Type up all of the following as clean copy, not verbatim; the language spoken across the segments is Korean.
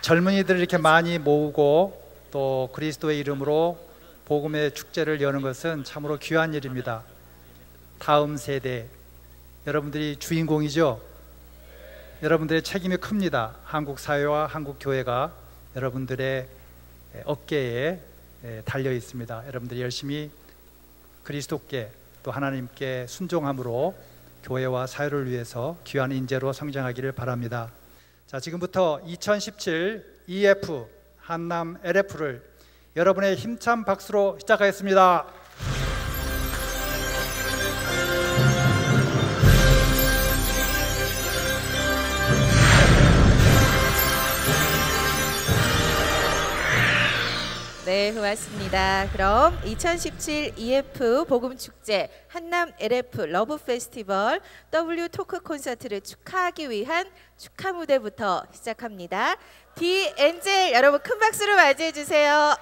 젊은이들을 이렇게 많이 모으고 또 그리스도의 이름으로 복음의 축제를 여는 것은 참으로 귀한 일입니다. 다음 세대, 여러분들이 주인공이죠. 여러분들의 책임이 큽니다. 한국 사회와 한국 교회가 여러분들의 어깨에 달려 있습니다. 여러분들이 열심히 그리스도께 또 하나님께 순종함으로 교회와 사회를 위해서 귀한 인재로 성장하기를 바랍니다. 자, 지금부터 2017 EF 한남 LF를 여러분의 힘찬 박수로 시작하겠습니다. 네, 고맙습니다. 그럼 2017 EF 복음축제 한남 LF 러브 페스티벌 W 토크 콘서트를 축하하기 위한 축하 무대부터 시작합니다. 디 엔젤 여러분 큰 박수로 맞이해 주세요.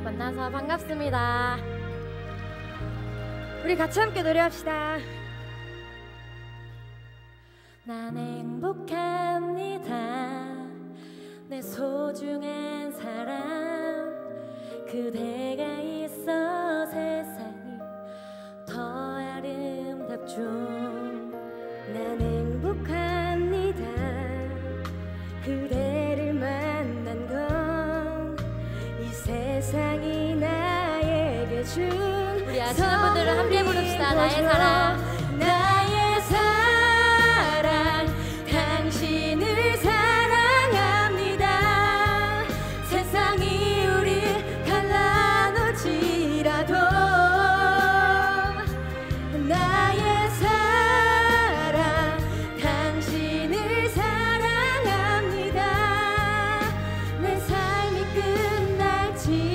만나서 반갑습니다. 우리 같이 함께 노래합시다. 난 행복합니다. 내 소중한 사람 그대가 있어 세상이 더 아름답죠. 난 행복합니다. 그대를 만난 건 이 세상이 나에게 준 우리 아시는 분들은 함께 부릅시다. 나의 사랑 나의 사랑 당신을 사랑합니다. 세상이 우리 갈라놓을지라도 나의 사랑 당신을 사랑합니다. 내 삶이 끝날지라도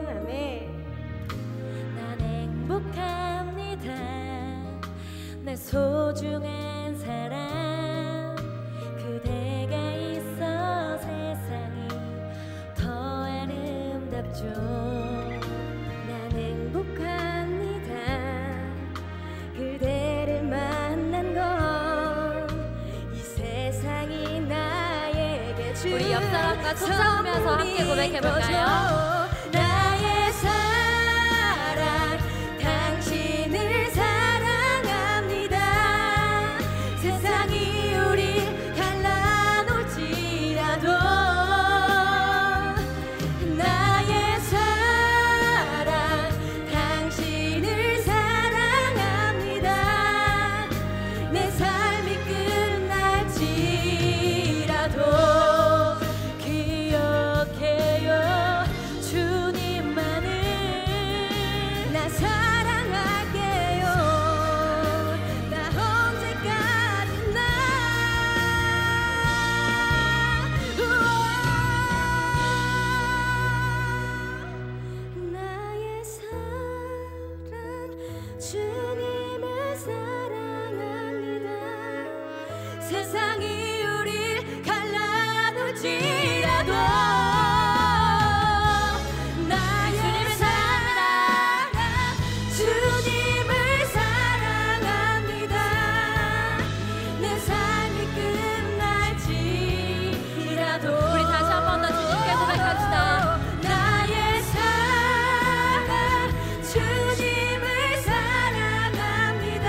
아멘. 난 행복합니다. 내 소중한 사람 그대가 있어 세상이 더 아름답죠. 난 행복합니다. 그대를 만난 건 이 세상이 나에게 준 우리 옆 사람과 손 잡으면서 함께 고백해볼까요? 나의 사랑 당신을 사랑합니다. 세상이 우리 갈라놓을지라도 나의 사랑 당신을 사랑합니다. 내 삶이 끝날지라도 기억해요. 세상이 우릴 갈라놓을지라도 나의 사랑 주님을 사랑합니다. 내 삶이 끝날지라도 우리 다시 한 번 더 주님께 고백합시다. 나의 사랑 주님을 사랑합니다.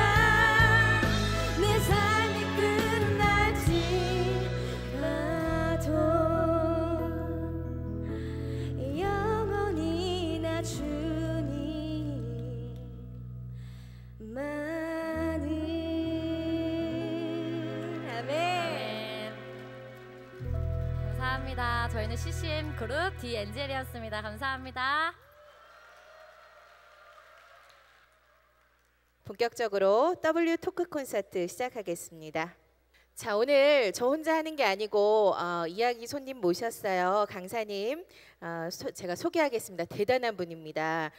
내 삶이 끝날지라도 영원히 나 주님만을. 아멘. 네. 감사합니다. 저희는 CCM 그룹 디엔젤이었습니다. 감사합니다. 본격적으로 W 토크 콘서트 시작하겠습니다. 자, 오늘 저 혼자 하는 게 아니고 이야기 손님 모셨어요. 강사님 제가 소개하겠습니다. 대단한 분입니다.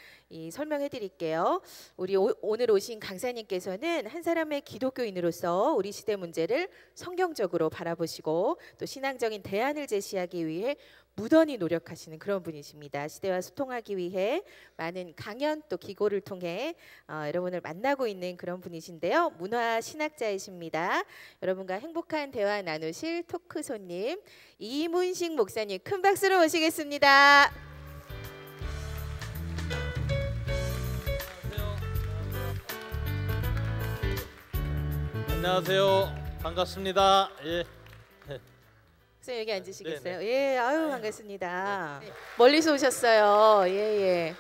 설명해 드릴게요. 우리 오늘 오신 강사님께서는 한 사람의 기독교인으로서 우리 시대 문제를 성경적으로 바라보시고 또 신앙적인 대안을 제시하기 위해 무던히 노력하시는 그런 분이십니다. 시대와 소통하기 위해 많은 강연 또 기고를 통해 여러분을 만나고 있는 그런 분이신데요. 문화 신학자이십니다. 여러분과 행복한 대화 나누실 토크 손님 이문식 목사님 큰 박수로 모시겠습니다. 안녕하세요. 반갑습니다. 예. 선생님 여기 앉으시겠어요? 네네. 예, 아유 반갑습니다. 멀리서 오셨어요. 예.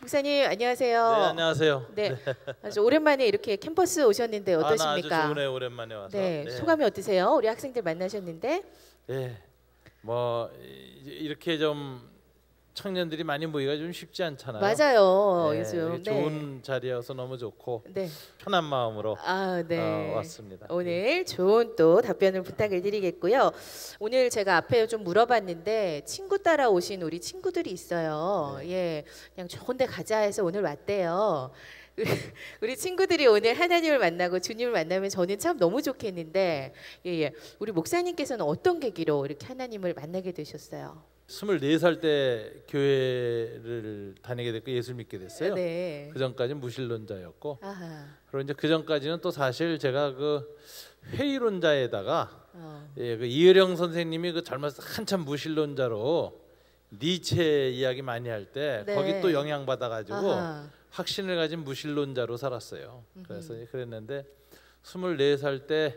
목사님 안녕하세요. 네, 안녕하세요. 네, 아주 오랜만에 이렇게 캠퍼스 오셨는데 나 아주 어떠십니까? 좋네, 오랜만에 와서. 네, 소감이 어떠세요? 우리 학생들 만나셨는데? 네, 뭐 이렇게 좀 청년들이 많이 모이기가 좀 쉽지 않잖아요. 맞아요. 네, 요즘 좋은 자리여서 너무 좋고 네. 편한 마음으로 네. 왔습니다. 오늘 좋은 또 답변을 부탁을 드리겠고요. 오늘 제가 앞에 좀 물어봤는데 친구 따라 오신 우리 친구들이 있어요. 네. 예, 그냥 좋은데 가자 해서 오늘 왔대요. 우리 친구들이 오늘 하나님을 만나고 주님을 만나면 저는 참 너무 좋겠는데, 예, 우리 목사님께서는 어떤 계기로 이렇게 하나님을 만나게 되셨어요? 24살 때 교회를 다니게 됐고 예수를 믿게 됐어요. 네. 그 전까지 무신론자였고, 아하. 그리고 이제 그 전까지는 또 사실 제가 그 회의론자에다가 그 이혜령 선생님이 그 젊었을 때 한참 무신론자로 니체 이야기 많이 할 때 네. 거기 또 영향 받아가지고 아하. 확신을 가진 무신론자로 살았어요. 그래서 그랬는데 24살 때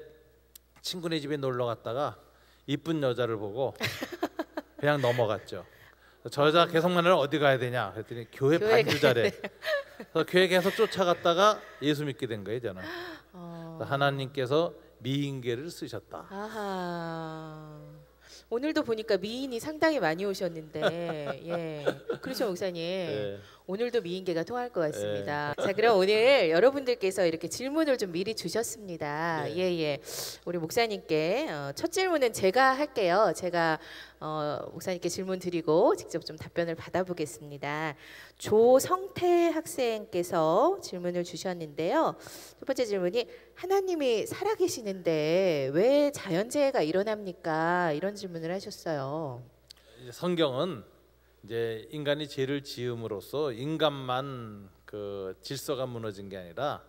친구네 집에 놀러 갔다가 이쁜 여자를 보고 그냥 넘어갔죠. 저 여자 계속 만나면 어디 가야 되냐 그랬더니 교회 반주자래. 그래서 교회 계속 쫓아갔다가 예수 믿게 된 거예요. 저는. 하나님께서 미인계를 쓰셨다. 아하. 오늘도 보니까 미인이 상당히 많이 오셨는데, 예, 그렇죠 목사님. 네. 오늘도 미인계가 통할 것 같습니다. 자, 그럼 오늘 여러분들께서 이렇게 질문을 좀 미리 주셨습니다. 네. 예. 우리 목사님께 첫 질문은 제가 할게요. 제가 목사님께 질문 드리고 직접 좀 답변을 받아보겠습니다. 조성태 학생께서 질문을 주셨는데요. 첫 번째 질문이 하나님이 살아계시는데 왜 자연재해가 일어납니까? 이런 질문을 하셨어요. 이제 성경은 이제 인간이 죄를 지음으로써 인간만 그 질서가 무너진 게 아니라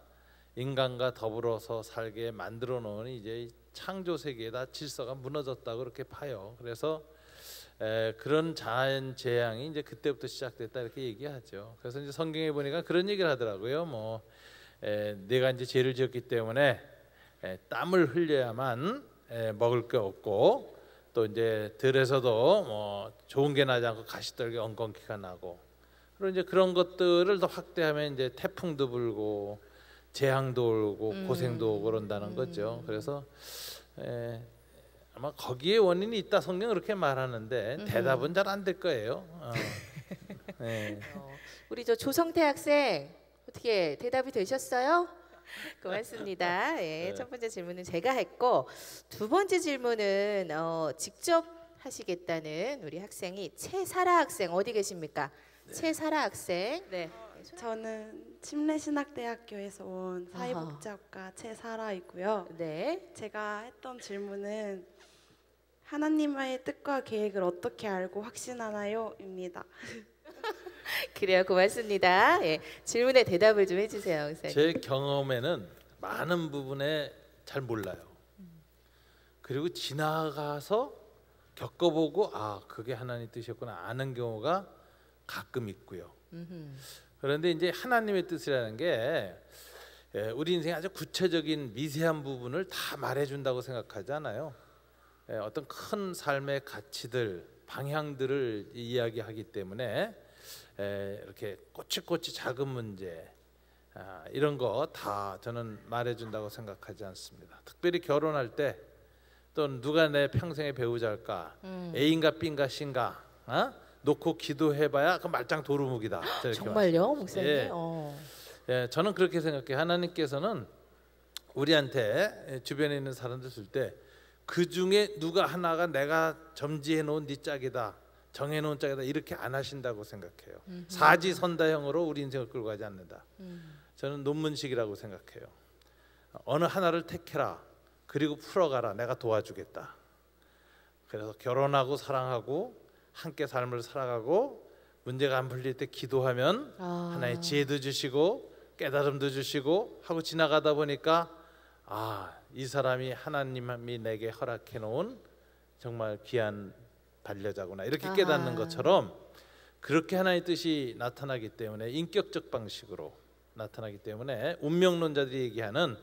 인간과 더불어서 살게 만들어 놓은 이제 창조 세계에다 질서가 무너졌다고 그렇게 봐요. 그래서 그런 자연 재앙이 이제 그때부터 시작됐다 이렇게 얘기하죠. 그래서 이제 성경에 보니까 그런 얘기를 하더라고요. 뭐 내가 이제 죄를 지었기 때문에 땀을 흘려야만 먹을 게 없고 또 이제 들에서도 뭐 좋은 게 나지 않고 가시떨기 엉겅퀴가 나고 그리고 이제 그런 것들을 더 확대하면 이제 태풍도 불고 재앙도 오고 고생도 오고 그런다는 거죠. 그래서 아마 거기에 원인이 있다 성경 그렇게 말하는데 대답은 잘 안 될 거예요. 네. 우리 저 조성태 학생 어떻게 대답이 되셨어요? 고맙습니다. 예, 첫 번째 질문은 제가 했고 두 번째 질문은 직접 하시겠다는 우리 학생이 최사라 학생 어디 계십니까? 최사라 학생. 네. 저는 침례신학대학교에서 온 사회복지학과 최사라이고요. 네. 제가 했던 질문은 하나님의 뜻과 계획을 어떻게 알고 확신하나요? 입니다. 그래요. 고맙습니다. 예, 질문에 대답을 좀 해주세요, 목사님. 제 경험에는 많은 부분에 잘 몰라요. 그리고 지나가서 겪어보고 아 그게 하나님 뜻이었구나 아는 경우가 가끔 있고요. 그런데 이제 하나님의 뜻이라는 게 우리 인생의 아주 구체적인 미세한 부분을 다 말해준다고 생각하지 않아요. 어떤 큰 삶의 가치들, 방향들을 이야기하기 때문에 이렇게 꼬치꼬치 작은 문제 이런 거 다 저는 말해준다고 생각하지 않습니다. 특별히 결혼할 때 또 누가 내 평생의 배우자일까, A인가 B인가 C인가 놓고 기도해봐야 그 말짱 도루묵이다. 정말요, 목사님? 예. 예, 저는 그렇게 생각해요. 하나님께서는 우리한테 주변에 있는 사람들 줄 때 그 중에 누가 하나가 내가 점지해 놓은 네 짝이다, 정해 놓은 짝이다 이렇게 안 하신다고 생각해요. 사지선다형으로 우리 인생을 끌고 가지 않는다. 저는 논문식이라고 생각해요. 어느 하나를 택해라. 그리고 풀어가라. 내가 도와주겠다. 그래서 결혼하고 사랑하고 함께 삶을 살아가고 문제가 안 풀릴 때 기도하면 하나의 지혜도 주시고 깨달음도 주시고 하고 지나가다 보니까 이 사람이 하나님이 내게 허락해 놓은 정말 귀한 반려자구나 이렇게 깨닫는 것처럼 그렇게 하나님의 뜻이 나타나기 때문에 인격적 방식으로 나타나기 때문에 운명론자들이 얘기하는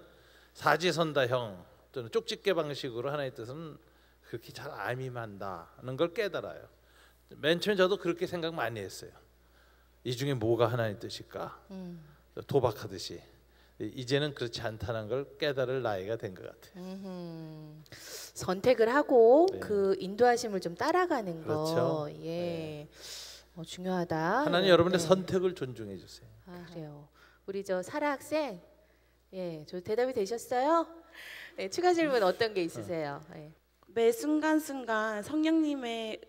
사지선다형 또는 쪽집게 방식으로 하나님의 뜻은 그렇게 잘 암임한다는 걸 깨달아요. 맨 처음에 저도 그렇게 생각 많이 했어요. 이 중에 뭐가 하나님의 뜻일까? 도박하듯이. 이제는 그렇지 않다는 걸 깨달을 나이가 된 것 같아요. 선택을 하고 네. 그 인도하심을 좀 따라가는 그렇죠. 거, 예, 중요하다. 하나님 여러분의 네. 선택을 존중해 주세요. 그래요. 우리 저 사라 학생, 예, 저 대답이 되셨어요? 네, 추가 질문 어떤 게 있으세요? 예. 매 순간순간 성령님의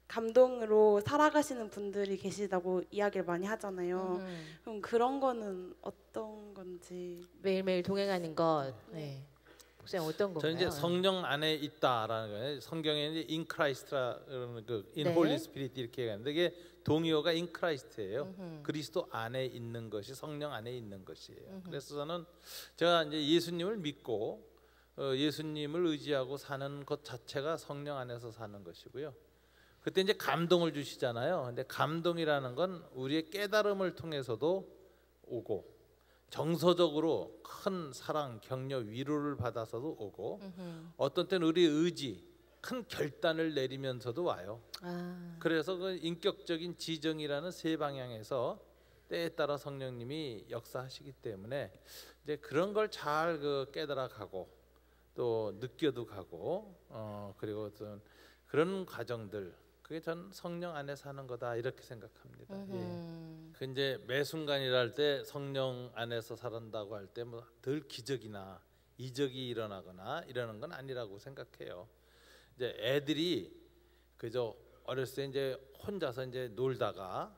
감동으로 살아가시는 분들이 계시다고 이야기를 많이 하잖아요. 그럼 그런 거는 어떤 건지 매일매일 동행하는 것, 네. 목사님 어떤 건가요? 저는 이제 성령 안에 있다라는 거예요. 성경에 이제 in Christ라는 그 in 네. Holy Spirit 이렇게 얘기하는데 이게 동의어가 in Christ예요. 그리스도 안에 있는 것이 성령 안에 있는 것이에요. 그래서 저는 제가 이제 예수님을 믿고 예수님을 의지하고 사는 것 자체가 성령 안에서 사는 것이고요. 그때 이제 감동을 주시잖아요. 근데 감동이라는 건 우리의 깨달음을 통해서도 오고 정서적으로 큰 사랑, 격려, 위로를 받아서도 오고 어떤 때는 우리의 의지, 큰 결단을 내리면서도 와요. 그래서 그 인격적인 지정이라는 세 방향에서 때에 따라 성령님이 역사하시기 때문에 이제 그런 걸 잘 깨달아 가고 또 느껴도 가고 그리고 어떤 그런 과정들 그게 전 성령 안에 사는 거다 이렇게 생각합니다. 예. 그 이제 매 순간이라 할 때 성령 안에서 살았다고 할 때 뭐 덜 기적이나 이적이 일어나거나 이러는 건 아니라고 생각해요. 이제 애들이 그저 어렸을 때 이제 혼자서 이제 놀다가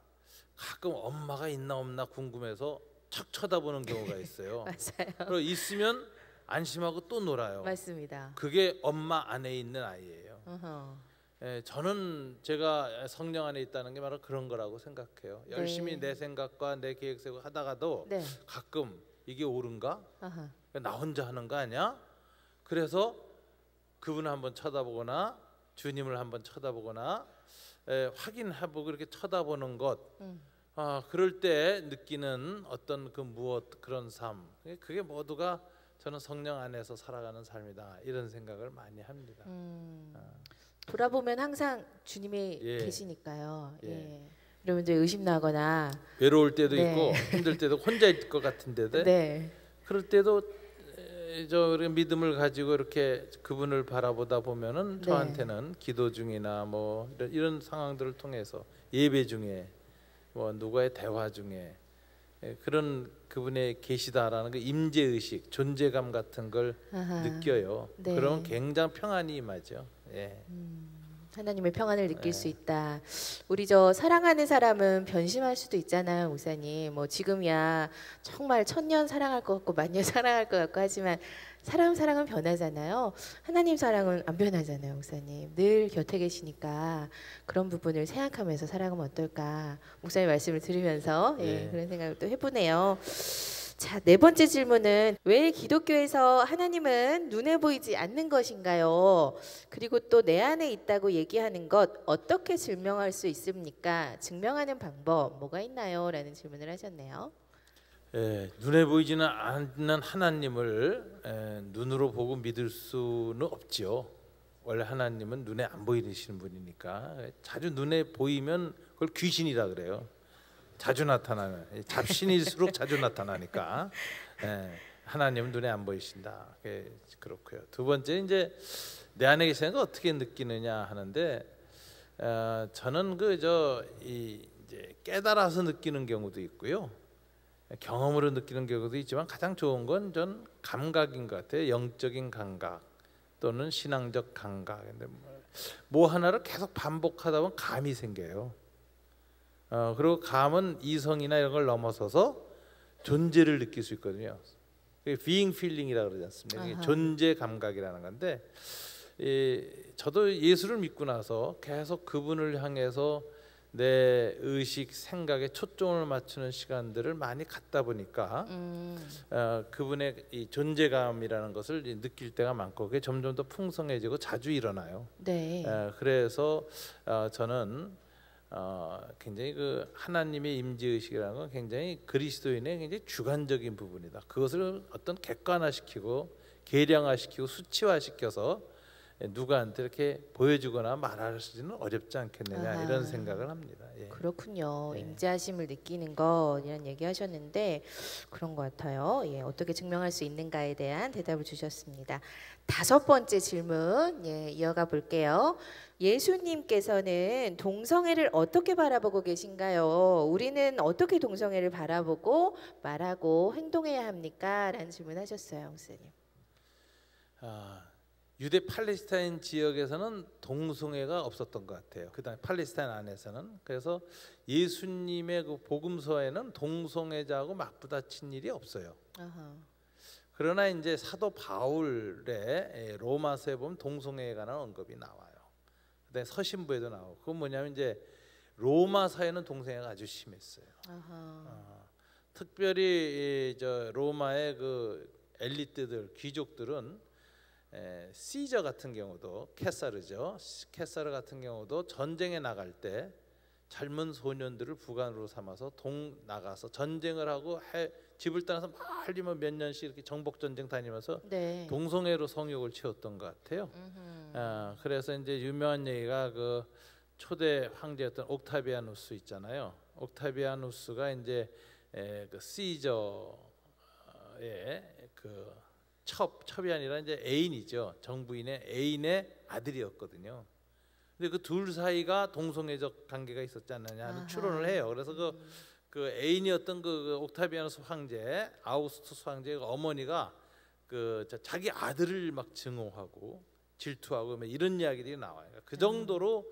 가끔 엄마가 있나 없나 궁금해서 척 쳐다보는 경우가 있어요. 맞아요. 그리고 있으면 안심하고 또 놀아요. 맞습니다. 그게 엄마 안에 있는 아이예요. 예, 저는 제가 성령 안에 있다는 게 바로 그런 거라고 생각해요. 열심히 내 생각과 내 계획 세우고 하다가도 네. 가끔 이게 옳은가? 나 혼자 하는 거 아니야? 그래서 그분을 한번 쳐다보거나 주님을 한번 쳐다보거나 확인해보고 이렇게 쳐다보는 것 그럴 때 느끼는 어떤 그 무엇 그런 삶 그게 모두가 저는 성령 안에서 살아가는 삶이다 이런 생각을 많이 합니다. 돌아보면 항상 주님이 예. 계시니까요. 예. 예. 여러분 이제 의심나거나 외로울 때도 네. 있고 힘들 때도 혼자일 것 같은데도 네. 그럴 때도 저 믿음을 가지고 이렇게 그분을 바라보다 보면은 네. 저한테는 기도 중이나 뭐 이런 상황들을 통해서 예배 중에 뭐 누구의 대화 중에 그런 그분의 계시다라는 그 임재 의식, 존재감 같은 걸 느껴요. 네. 그러면 굉장히 평안이 임하죠. 예. 하나님의 평안을 느낄 네. 수 있다. 우리 저 사랑하는 사람은 변심할 수도 있잖아요, 목사님. 뭐 지금이야 정말 천년 사랑할 것 같고 만년 사랑할 것 같고 하지만 사람은 변하잖아요. 하나님 사랑은 안 변하잖아요, 목사님. 늘 곁에 계시니까 그런 부분을 생각하면서 살아가면 어떨까. 목사님 말씀을 들으면서 네. 그런 생각을 또 해보네요. 자, 네 번째 질문은 왜 기독교에서 하나님은 눈에 보이지 않는 것인가요? 그리고 또 내 안에 있다고 얘기하는 것 어떻게 증명할 수 있습니까? 증명하는 방법 뭐가 있나요? 라는 질문을 하셨네요. 눈에 보이지는 않는 하나님을 눈으로 보고 믿을 수는 없죠. 원래 하나님은 눈에 안 보이시는 분이니까 자주 눈에 보이면 그걸 귀신이라 그래요. 자주 나타나면 잡신일수록 자주 나타나니까 하나님은 눈에 안 보이신다. 그렇고요. 두 번째 이제 내 안에 계시는 거 어떻게 느끼느냐 하는데 저는 이제 깨달아서 느끼는 경우도 있고요. 경험으로 느끼는 경우도 있지만 가장 좋은 건 전 감각인 것 같아요. 영적인 감각 또는 신앙적 감각. 근데 뭐 하나를 계속 반복하다 보면 감이 생겨요. 그리고 감은 이성이나 이런 걸 넘어서서 존재를 느낄 수 있거든요. being feeling이라고 그러지 않습니까? 이게 존재 감각이라는 건데 저도 예수를 믿고 나서 계속 그분을 향해서 내 의식, 생각에 초점을 맞추는 시간들을 많이 갖다 보니까 그분의 이 존재감이라는 것을 느낄 때가 많고 그게 점점 더 풍성해지고 자주 일어나요. 네. 그래서 저는 굉장히 그 하나님의 임재 의식이라는 건 굉장히 그리스도인의 굉장히 주관적인 부분이다. 그것을 어떤 객관화시키고 계량화시키고 수치화시켜서 누구한테 이렇게 보여주거나 말하시는 어렵지 않겠느냐 이런 생각을 합니다. 예. 그렇군요. 임재하심을 느끼는 것 이런 얘기하셨는데 그런 것 같아요. 예, 어떻게 증명할 수 있는가에 대한 대답을 주셨습니다. 다섯 번째 질문 이어가 볼게요. 예수님께서는 동성애를 어떻게 바라보고 계신가요? 우리는 어떻게 동성애를 바라보고 말하고 행동해야 합니까? 라는 질문하셨어요, 목사님. 유대 팔레스타인 지역에서는 동성애가 없었던 것 같아요. 그다음에 팔레스타인 안에서는. 그래서 예수님의 그 복음서에는 동성애자하고 맞부딪힌 일이 없어요. 그러나 이제 사도 바울의 로마서에 보면 동성애에 관한 언급이 나와요. 그다음에 서신부에도 나오고. 그건 뭐냐면 이제 로마사에는 동성애가 아주 심했어요. 특별히 저 로마의 그 엘리트들, 귀족들은 시저 같은 경우도 케사르죠. 케사르 같은 경우도 전쟁에 나갈 때 젊은 소년들을 부관으로 삼아서 나가서 전쟁을 하고 집을 떠나서 멀리 몇 년씩 이렇게 정복 전쟁 다니면서 동성애로 성욕을 채웠던 것 같아요. 그래서 이제 유명한 얘기가 그 초대 황제였던 옥타비아누스 있잖아요. 옥타비아누스가 이제 그 시저의 그 첩이 아니라 이제 애인이죠. 정부인의 애인의 아들이었거든요. 근데 그 둘 사이가 동성애적 관계가 있었지 않느냐 하는 추론을 해요. 그래서 그 애인이었던 그 옥타비아누스 황제, 아우구스투스 황제의 어머니가 그 자기 아들을 막 증오하고 질투하고 이런 이야기들이 나와요. 그 정도로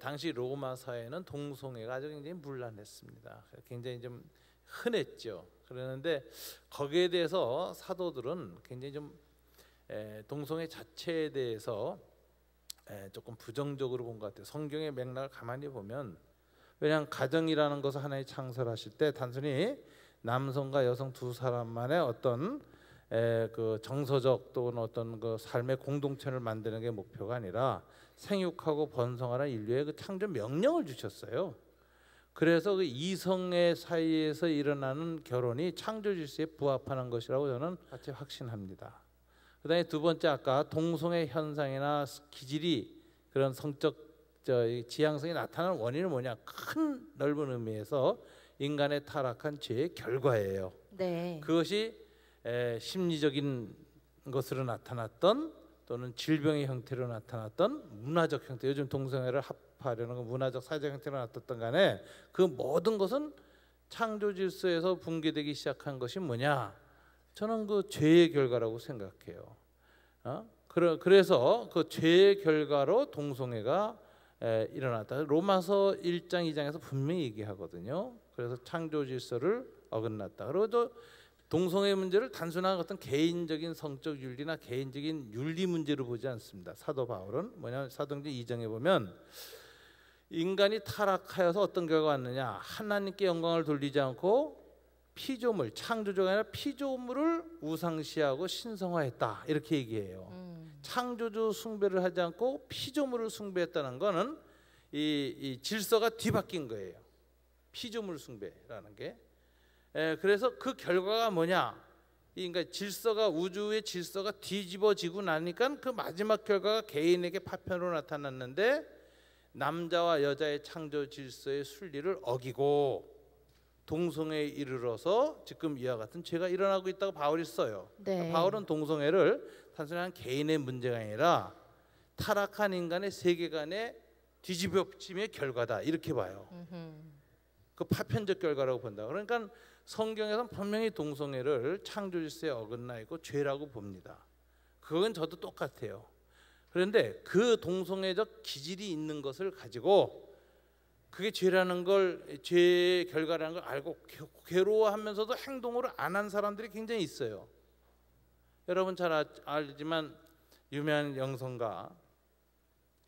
당시 로마 사회는 동성애가 아주 굉장히 문란했습니다. 굉장히 좀 흔했죠. 그러는데 거기에 대해서 사도들은 굉장히 좀 동성애 자체에 대해서 조금 부정적으로 본 것 같아요. 성경의 맥락을 가만히 보면 왜냐하면 가정이라는 것을 하나님 창설하실 때 단순히 남성과 여성 두 사람만의 어떤 그 정서적 또는 어떤 그 삶의 공동체를 만드는 게 목표가 아니라 생육하고 번성하는 인류의 그 창조 명령을 주셨어요. 그래서 그 이성의 사이에서 일어나는 결혼이 창조 질서에 부합하는 것이라고 저는 같이 확신합니다. 그다음에 두 번째 아까 동성애 현상이나 기질이 그런 성적 지향성이 나타나는 원인은 뭐냐? 큰 넓은 의미에서 인간의 타락한 죄의 결과예요. 그것이 심리적인 것으로 나타났던 또는 질병의 형태로 나타났던 문화적 형태, 요즘 동성애를 합하려는 건 문화적 사회적 형태로 나타났던 간에 그 모든 것은 창조 질서에서 붕괴되기 시작한 것이 뭐냐? 저는 그 죄의 결과라고 생각해요. 그래서 그 죄의 결과로 동성애가 일어났다. 로마서 1장 2장에서 분명히 얘기하거든요. 그래서 창조 질서를 어긋났다. 그리고 또 동성애 문제를 단순한 어떤 개인적인 성적 윤리나 개인적인 윤리 문제로 보지 않습니다. 사도 바울은 뭐냐면 사도행전 2장에 보면 인간이 타락하여서 어떤 결과가 왔느냐, 하나님께 영광을 돌리지 않고 피조물, 창조주가 아니라 피조물을 우상시하고 신성화했다, 이렇게 얘기해요. 창조주 숭배를 하지 않고 피조물을 숭배했다는 거는 이 질서가 뒤바뀐 거예요. 피조물 숭배라는 게. 그래서 그 결과가 뭐냐, 그러니까 질서가, 우주의 질서가 뒤집어지고 나니까 그 마지막 결과가 개인에게 파편으로 나타났는데, 남자와 여자의 창조 질서의 순리를 어기고 동성애에 이르러서 지금 이와 같은 죄가 일어나고 있다고 바울이 써요. 네. 바울은 동성애를 단순한 개인의 문제가 아니라 타락한 인간의 세계관의 뒤집어짐의 결과다, 이렇게 봐요. 그 파편적 결과라고 본다. 그러니까 성경에서는 분명히 동성애를 창조 질서에 어긋나 있고 죄라고 봅니다. 그건 저도 똑같아요. 그런데 그 동성애적 기질이 있는 것을 가지고 그게 죄라는 걸, 죄의 결과라는 걸 알고 괴로워하면서도 행동으로 안 한 사람들이 굉장히 있어요. 여러분 잘 알지만 유명한 영성가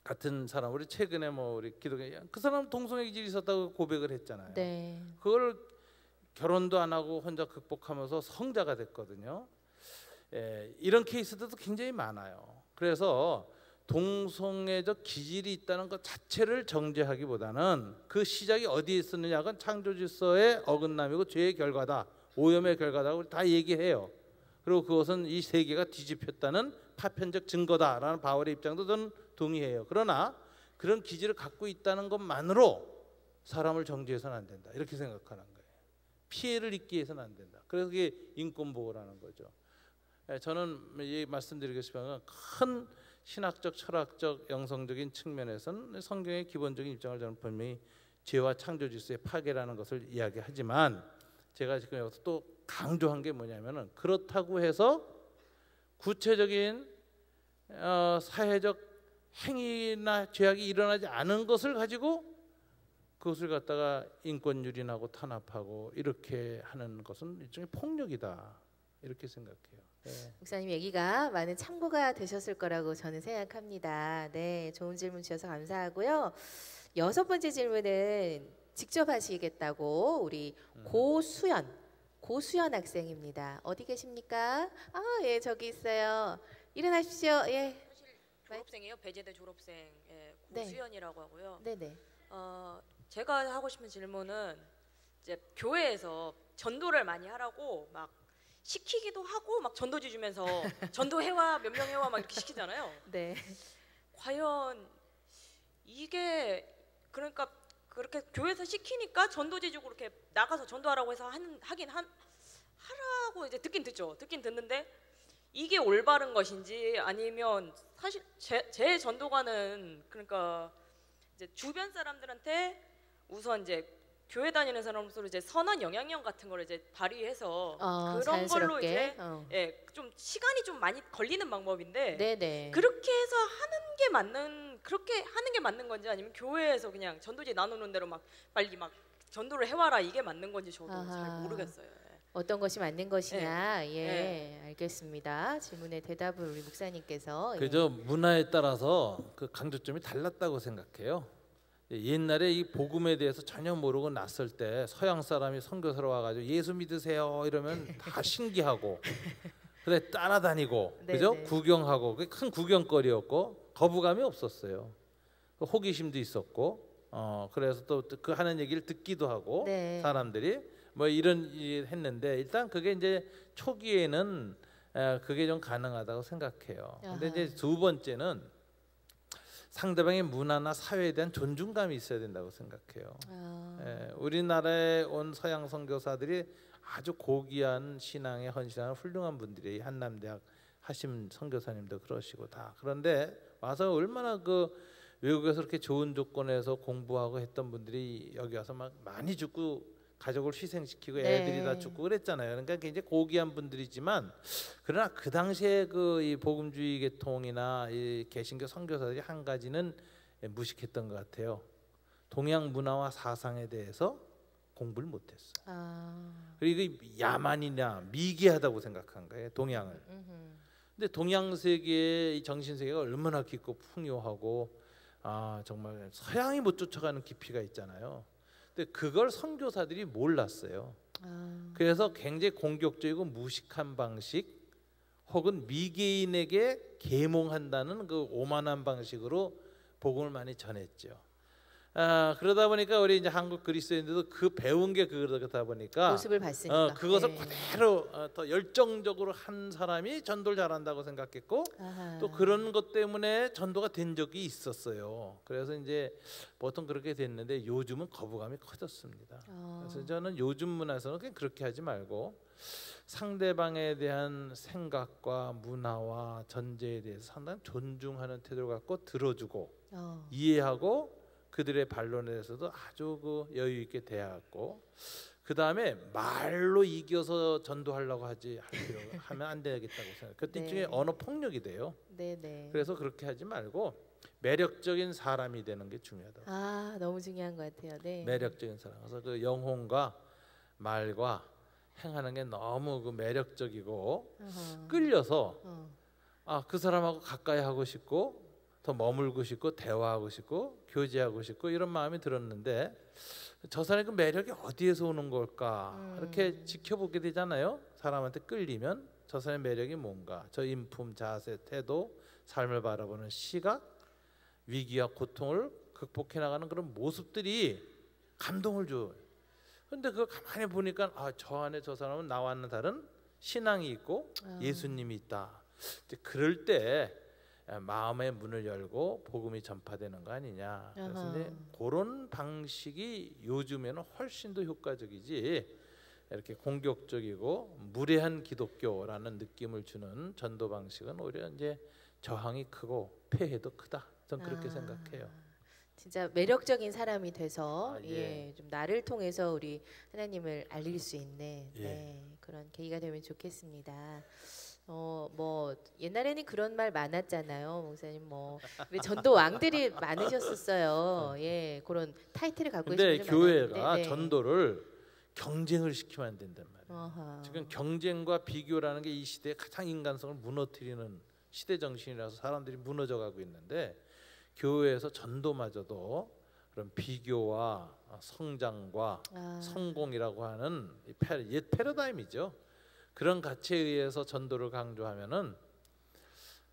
같은 사람, 우리 최근에 뭐 우리 기독교, 그 사람 동성애 기질이 있었다고 고백을 했잖아요. 네. 그걸 결혼도 안 하고 혼자 극복하면서 성자가 됐거든요. 이런 케이스들도 굉장히 많아요. 그래서 동성애적 기질이 있다는 것 자체를 정죄하기보다는 그 시작이 어디에 있었느냐가 창조 질서의 어긋남이고 죄의 결과다, 오염의 결과다고 다 얘기해요. 그리고 그것은 이 세계가 뒤집혔다는 파편적 증거다라는 바울의 입장도 저는 동의해요. 그러나 그런 기질을 갖고 있다는 것만으로 사람을 정죄해서는 안 된다, 이렇게 생각하는 거예요. 피해를 입게 해서는 안 된다. 그래서 그게 인권보호라는 거죠. 저는 말씀드리고 싶은 건 큰 신학적, 철학적, 영성적인 측면에서는 성경의 기본적인 입장을 저는 분명히 죄와 창조 질서의 파괴라는 것을 이야기하지만, 제가 지금 여기서 또 강조한 게 뭐냐면은, 그렇다고 해서 구체적인 사회적 행위나 죄악이 일어나지 않은 것을 가지고 그것을 갖다가 인권 유린하고 탄압하고 이렇게 하는 것은 일종의 폭력이다, 이렇게 생각해요. 네. 목사님 얘기가 많은 참고가 되셨을 거라고 저는 생각합니다. 네, 좋은 질문 주셔서 감사하고요. 6번째 질문은 직접 하시겠다고 우리 고수연 학생입니다. 어디 계십니까? 아, 예, 저기 있어요. 일어나십시오. 예. 졸업생이에요. 배제대 졸업생. 예, 네. 고수연이라고 하고요. 네네. 제가 하고 싶은 질문은, 이제 교회에서 전도를 많이 하라고 막 시키기도 하고 막 전도지 주면서 전도해와, 몇 명 해와 막 이렇게 시키잖아요. 네. 과연 이게, 그러니까 그렇게 교회에서 시키니까 전도지 주고 이렇게 나가서 전도하라고 해서 하라고 이제 듣긴 듣는데 이게 올바른 것인지, 아니면 사실 제 전도관은 그러니까 이제 주변 사람들한테 우선 이제 교회 다니는 사람으로서 이제 선한 영향력 같은 걸 이제 발휘해서 그런 자연스럽게. 걸로 이제 좀 시간이 좀 많이 걸리는 방법인데, 네네. 그렇게 해서 그렇게 하는 게 맞는 건지, 아니면 교회에서 그냥 전도지 나누는 대로 막 빨리 막 전도를 해와라, 이게 맞는 건지 저도 잘 모르겠어요. 어떤 것이 맞는 것이냐? 예, 알겠습니다. 질문에 대답을 우리 목사님께서. 그저 문화에 따라서 그 강조점이 달랐다고 생각해요. 옛날에 이 복음에 대해서 전혀 모르고 났을 때 서양 사람이 선교사로 와가지고 예수 믿으세요 이러면 다 신기하고, 그래 따라다니고, 그죠? 구경하고, 그게 큰 구경거리였고 거부감이 없었어요. 호기심도 있었고, 그래서 또 그 하는 얘기를 듣기도 하고, 네. 사람들이 뭐 이런 일 했는데, 일단 그게 이제 초기에는 그게 좀 가능하다고 생각해요. 근데 이제 두 번째는 상대방의 문화나 사회에 대한 존중감이 있어야 된다고 생각해요. 우리나라에 온 서양 선교사들이 아주 고귀한 신앙에 헌신하는 훌륭한 분들이, 한남대학 하심 선교사님도 그러시고 다. 그런데 와서 얼마나 그 외국에서 그렇게 좋은 조건에서 공부하고 했던 분들이 여기 와서 막 많이 죽고 가족을 희생시키고 애들이 다 죽고 그랬잖아요. 그러니까 굉장히 고귀한 분들이지만, 그러나 그 당시에 그 이 복음주의 계통이나 이 개신교 선교사들이 한 가지는 무식했던 것 같아요. 동양 문화와 사상에 대해서 공부를 못했어요. 그리고 야만이냐 미개하다고 생각한 거예요, 동양을. 근데 동양 세계의 이 정신 세계가 얼마나 깊고 풍요하고 정말 서양이 못 쫓아가는 깊이가 있잖아요. 근데 그걸 선교사들이 몰랐어요. 그래서 굉장히 공격적이고 무식한 방식 혹은 미개인에게 계몽한다는 그 오만한 방식으로 복음을 많이 전했죠. 그러다 보니까 우리 이제 한국 그리스도인들도 그 배운 게 그러다 보니까 모습을 봤으니까 그것을 그대로 더 열정적으로 한 사람이 전도를 잘한다고 생각했고 또 그런 것 때문에 전도가 된 적이 있었어요. 그래서 이제 보통 그렇게 됐는데 요즘은 거부감이 커졌습니다. 그래서 저는 요즘 문화에서는 그냥 그렇게 하지 말고 상대방에 대한 생각과 문화와 전제에 대해서 상당히 존중하는 태도를 갖고 들어주고 이해하고 그들의 반론에 대해서도 아주 그 여유 있게 대하고 그 다음에 말로 이겨서 전도하려고 하면 안 되겠다고 생각해요. 그때 네. 일종의 언어 폭력이 돼요. 네네. 그래서 그렇게 하지 말고 매력적인 사람이 되는 게 중요하다고. 너무 중요한 것 같아요. 네. 매력적인 사람. 그래서 그 영혼과 말과 행하는 게 너무 그 매력적이고 끌려서 그 사람하고 가까이 하고 싶고 더 머물고 싶고 대화하고 싶고 교제하고 싶고 이런 마음이 들었는데 저 사람의 그 매력이 어디에서 오는 걸까 이렇게 지켜보게 되잖아요. 사람한테 끌리면 저 사람의 매력이 뭔가, 저 인품, 자세, 태도, 삶을 바라보는 시각, 위기와 고통을 극복해 나가는 그런 모습들이 감동을 줘요. 근데 그거 가만히 보니까 저 안에 저 사람은 나와는 다른 신앙이 있고 예수님이 있다. 이제 그럴 때 마음의 문을 열고 복음이 전파되는 거 아니냐. 그래서 이제 그런 방식이 요즘에는 훨씬 더 효과적이지 이렇게 공격적이고 무례한 기독교라는 느낌을 주는 전도 방식은 오히려 이제 저항이 크고 폐해도 크다. 저는 그렇게 생각해요. 진짜 매력적인 사람이 돼서 예. 좀 나를 통해서 우리 하나님을 알릴 수 있는 예. 그런 계기가 되면 좋겠습니다. 뭐 옛날에는 그런 말 많았잖아요, 목사님. 뭐 우리 전도 왕들이 많으셨었어요. 예, 그런 타이틀을 갖고 근데 계신 분들 교회가 많았는데, 네. 전도를 경쟁을 시키면 안 된단 말이에요. 어허. 지금 경쟁과 비교라는 게 이 시대의 가장 인간성을 무너뜨리는 시대 정신이라서 사람들이 무너져가고 있는데 교회에서 전도마저도 그런 비교와 성장과 성공이라고 하는 옛 패러다임이죠. 그런 가치에 의해서 전도를 강조하면은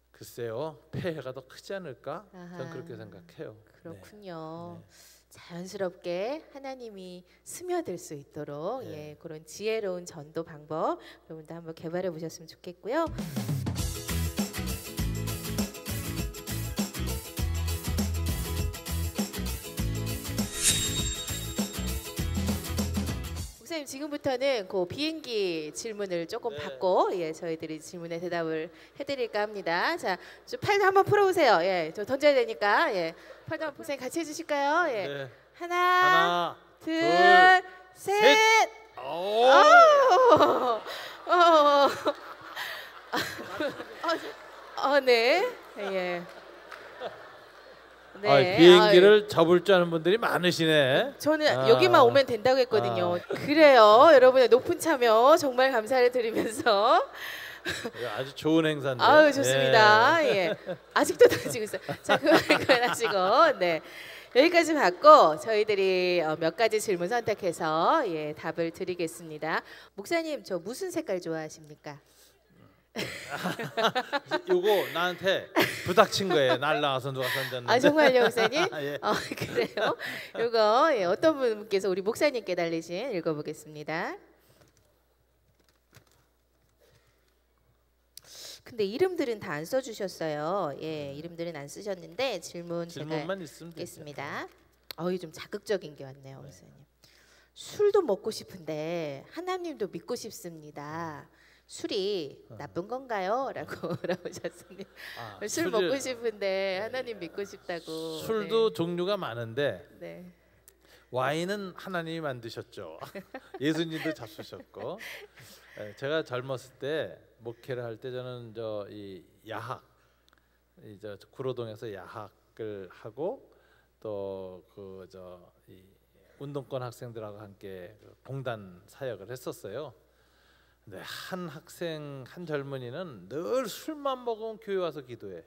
글쎄요 폐해가 더 크지 않을까? 저는 그렇게 생각해요. 그렇군요. 네. 자연스럽게 하나님이 스며들 수 있도록 네. 그런 지혜로운 전도 방법 여러분도 한번 개발해 보셨으면 좋겠고요. 목사님 지금부터는 그 비행기 질문을 조금 받고 저희들이 질문에 대답을 해드릴까 합니다. 자, 좀 팔도 한번 풀어보세요. 저 던져야 되니까 팔도 한번 목사님 같이 해주실까요? 네. 하나, 둘, 셋. 네. 네. 비행기를 접을 줄 아는 분들이 많으시네. 저는 여기만 오면 된다고 했거든요. 그래요. 여러분의 높은 참여 정말 감사를 드리면서 아주 좋은 행사인데. 좋습니다. 아직도 던지고 있어요. 자, 그만하시고 네. 여기까지 받고 저희들이 몇 가지 질문 선택해서 답을 드리겠습니다. 목사님, 저 무슨 색깔 좋아하십니까? 요거 나한테 부닥친 거예요. 날 나와서 누가 던졌는데. 정말요, 목사님? 예. 그래요? 요거 어떤 분께서 우리 목사님께 달리신 읽어보겠습니다. 근데 이름들은 다 안 써주셨어요. 이름들은 안 쓰셨는데 질문만 있으면 있겠습니다. 좀 자극적인 게 왔네요, 목사님. 술도 먹고 싶은데 하나님도 믿고 싶습니다. 술이 나쁜 건가요? 라고 물어보셨습니다. 술 먹고 싶은데 하나님 믿고 싶다고. 술도 종류가 많은데 네. 와인은 하나님이 만드셨죠. 예수님도 잡수셨고. 제가 젊었을 때 목회를 할 때 저는 이 야학, 구로동에서 야학을 하고 또 그 이 운동권 학생들하고 함께 그 공단 사역을 했었어요. 근데 한 학생 한 젊은이는 늘 술만 먹으면 교회 와서 기도해.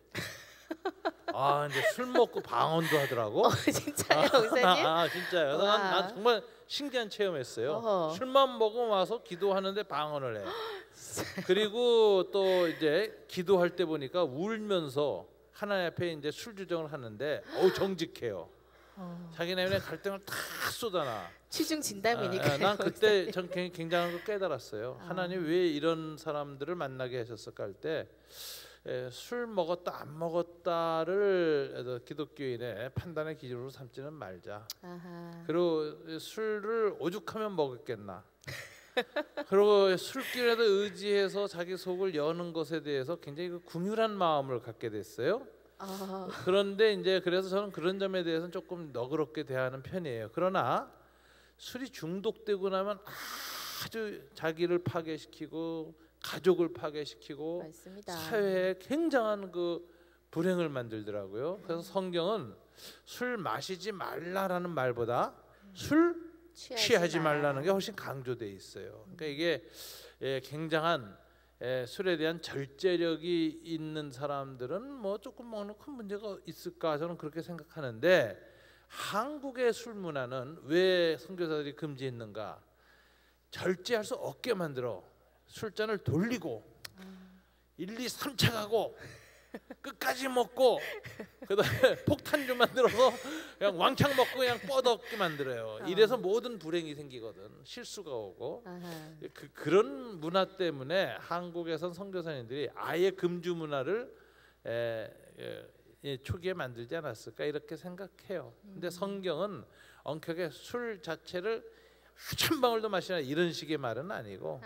아 이제 술 먹고 방언도 하더라고. 진짜요, 목사님? 진짜요. 난 정말 신기한 체험했어요. 어허. 술만 먹으면 와서 기도하는데 방언을 해. 그리고 또 이제 기도할 때 보니까 울면서 하나님 앞에 이제 술 주정을 하는데 정직해요. 자기네의 갈등을 다 쏟아놔. 취중 진담이니까요. 난 그때 전 굉장한 걸 깨달았어요. 하나님 왜 이런 사람들을 만나게 하셨을까 할 때 술 먹었다 안 먹었다를 기독교인의 판단의 기준으로 삼지는 말자. 아하. 그리고 술을 오죽하면 먹었겠나. 그리고 술길에도 의지해서 자기 속을 여는 것에 대해서 굉장히 그 긍휼한 마음을 갖게 됐어요. 그런데 이제 그래서 저는 그런 점에 대해서는 조금 너그럽게 대하는 편이에요. 그러나 술이 중독되고 나면 아주 자기를 파괴시키고 가족을 파괴시키고 맞습니다. 사회에 굉장한 그 불행을 만들더라고요. 그래서 성경은 술 마시지 말라라는 말보다 술 취하지 말라는 게 훨씬 강조돼 있어요. 그러니까 이게 굉장한 술에 대한 절제력이 있는 사람들은 뭐 조금 먹는 큰 문제가 있을까 저는 그렇게 생각하는데 한국의 술 문화는 왜 선교사들이 금지했는가? 절제할 수 없게 만들어 술잔을 돌리고 1, 2, 3차 가고 끝까지 먹고 그다음에 폭탄주 만들어서 그냥 왕창 먹고 그냥 뻗었게 만들어요. 이래서 모든 불행이 생기거든. 실수가 오고. 그런 문화 때문에 한국에선 선교사님들이 아예 금주 문화를 초기에 만들지 않았을까 이렇게 생각해요. 근데 성경은 엄격하게 술 자체를 한 방울도 마시나 이런 식의 말은 아니고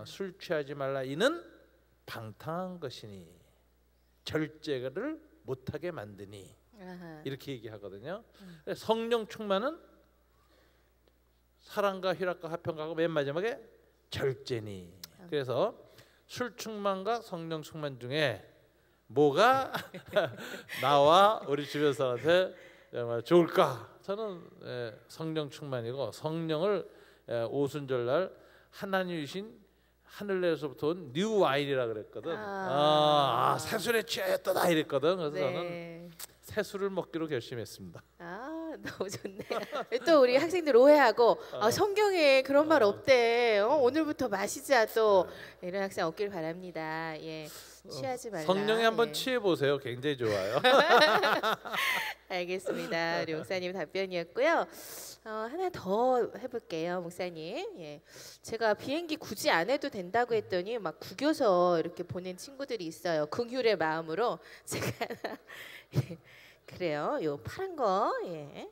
술 취하지 말라 이는 방탕한 것이니 절제를 못하게 만드니 이렇게 얘기하거든요. 성령 충만은 사랑과 희락과 화평과 맨 마지막에 절제니. 그래서 술 충만과 성령 충만 중에 뭐가 나와 우리 주변 사람한테 정말 좋을까? 저는 성령 충만이고 성령을 오순절날 하나님 주신 하늘에서부터 온 뉴 와인이라 그랬거든. 새술에 취하였다 이랬거든. 그래서 저는 새술을 먹기로 결심했습니다. 너무 좋네. 또 우리 학생들 오해하고 성경에 그런 말 없대. 오늘부터 마시자 또 이런 학생 없길 바랍니다. 예, 취하지 말라. 성령에 한번 취해 보세요. 굉장히 좋아요. 알겠습니다. 우리 목사님 답변이었고요. 하나 더 해볼게요, 목사님. 예, 제가 비행기 굳이 안 해도 된다고 했더니 막 구겨서 이렇게 보낸 친구들이 있어요. 긍휼의 마음으로 제가 하나 그래요. 요 파란 거. 예.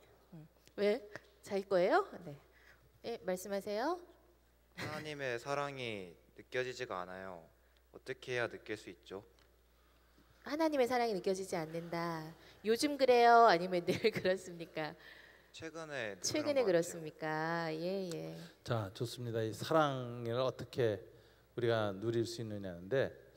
왜? 자기 거예요? 네. 예, 말씀하세요. 하나님의 사랑이 느껴지지가 않아요. 어떻게 해야 느낄 수 있죠? 하나님의 사랑이 느껴지지 않는다. 요즘 그래요? 아니면 늘 그렇습니까? 최근에 그렇습니까? 예. 자, 좋습니다. 이 사랑을 어떻게 우리가 누릴 수 있느냐인데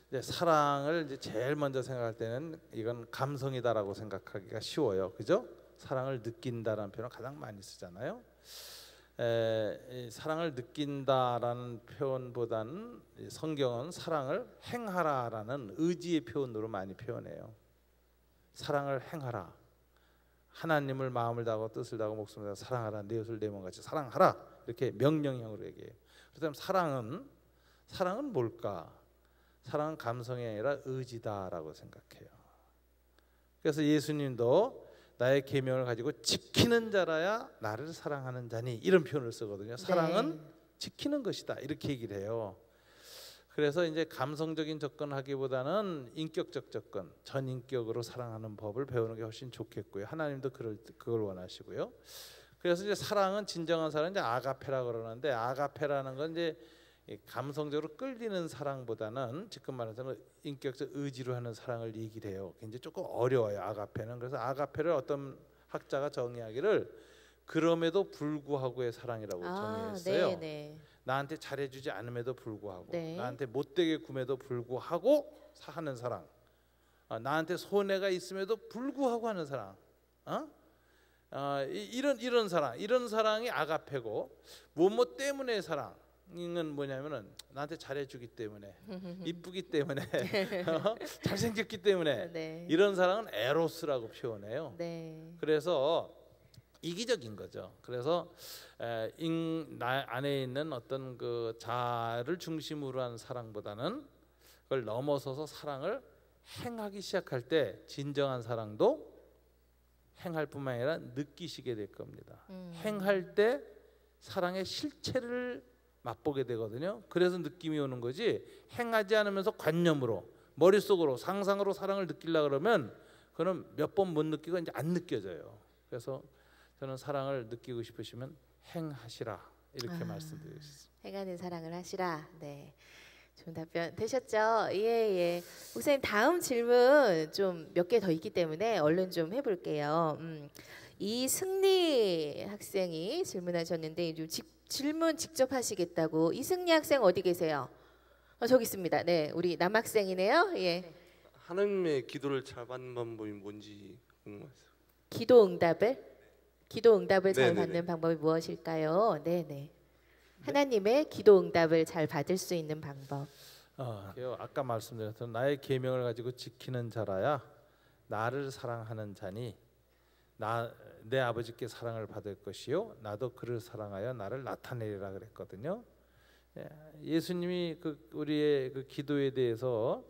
이제 사랑을 이제 제일 먼저 생각할 때는 이건 감성이다라고 생각하기가 쉬워요. 그죠? 사랑을 느낀다라는 표현을 가장 많이 쓰잖아요. 이 사랑을 느낀다라는 표현보다는 성경은 사랑을 행하라라는 의지의 표현으로 많이 표현해요. 사랑을 행하라. 하나님을 마음을 다하고 뜻을 다하고 목숨을 다하고 사랑하라. 내 이웃을 내 몸같이 사랑하라. 이렇게 명령형으로 얘기해요. 그렇다면 사랑은 뭘까? 사랑은 감성이 아니라 의지다라고 생각해요. 그래서 예수님도 나의 계명을 가지고 지키는 자라야 나를 사랑하는 자니 이런 표현을 쓰거든요. 사랑은 지키는 것이다 이렇게 얘기를 해요. 그래서 이제 감성적인 접근하기보다는 인격적 접근, 전인격으로 사랑하는 법을 배우는 게 훨씬 좋겠고요. 하나님도 그걸 원하시고요. 그래서 이제 사랑은 진정한 사랑은 이제 아가페라 그러는데 아가페라는 건 이제 감성적으로 끌리는 사랑보다는 지금 말하자면 인격적 의지로 하는 사랑을 얘기를 해요. 굉장히 조금 어려워요. 아가페는. 그래서 아가페를 어떤 학자가 정의하기를 그럼에도 불구하고의 사랑이라고 정의했어요. 나한테 잘해주지 않음에도 불구하고 나한테 못되게 굼에도 불구하고 하는 사랑, 나한테 손해가 있음에도 불구하고 하는 사랑, 이런 사랑, 이런 사랑이 아가페고 무엇 때문에 사랑은 뭐냐면은 나한테 잘해주기 때문에, 이쁘기 때문에, 잘생겼기 때문에 네. 이런 사랑은 에로스라고 표현해요. 네. 그래서 이기적인 거죠. 그래서 나 안에 있는 어떤 그 자아를 중심으로 한 사랑보다는 그걸 넘어서서 사랑을 행하기 시작할 때 진정한 사랑도 행할 뿐만 아니라 느끼시게 될 겁니다. 행할 때 사랑의 실체를 맛보게 되거든요. 그래서 느낌이 오는 거지, 행하지 않으면서 관념으로 머릿속으로 상상으로 사랑을 느끼려고 그러면 그는 몇 번 못 느끼고 이제 안 느껴져요. 그래서 저는 사랑을 느끼고 싶으시면 행하시라 이렇게 말씀드리겠습니다. 행하는 사랑을 하시라. 네. 좋은 답변 되셨죠? 예, 예. 목사님 다음 질문 좀 몇 개 더 있기 때문에 얼른 좀 해볼게요. 이승리 학생이 질문하셨는데 질문 직접 하시겠다고. 이승리 학생 어디 계세요? 저기 있습니다. 네, 우리 남학생이네요. 예. 하나님의 기도를 잘 받는 방법이 뭔지 궁금했어요. 기도 응답을 잘 네네네. 받는 방법이 무엇일까요? 네, 네. 하나님의 기도 응답을 잘 받을 수 있는 방법. 아까 말씀드렸던 나의 계명을 가지고 지키는 자라야 나를 사랑하는 자니 내 아버지께 사랑을 받을 것이요 나도 그를 사랑하여 나를 나타내리라 그랬거든요. 예수님이 우리의 그 기도에 대해서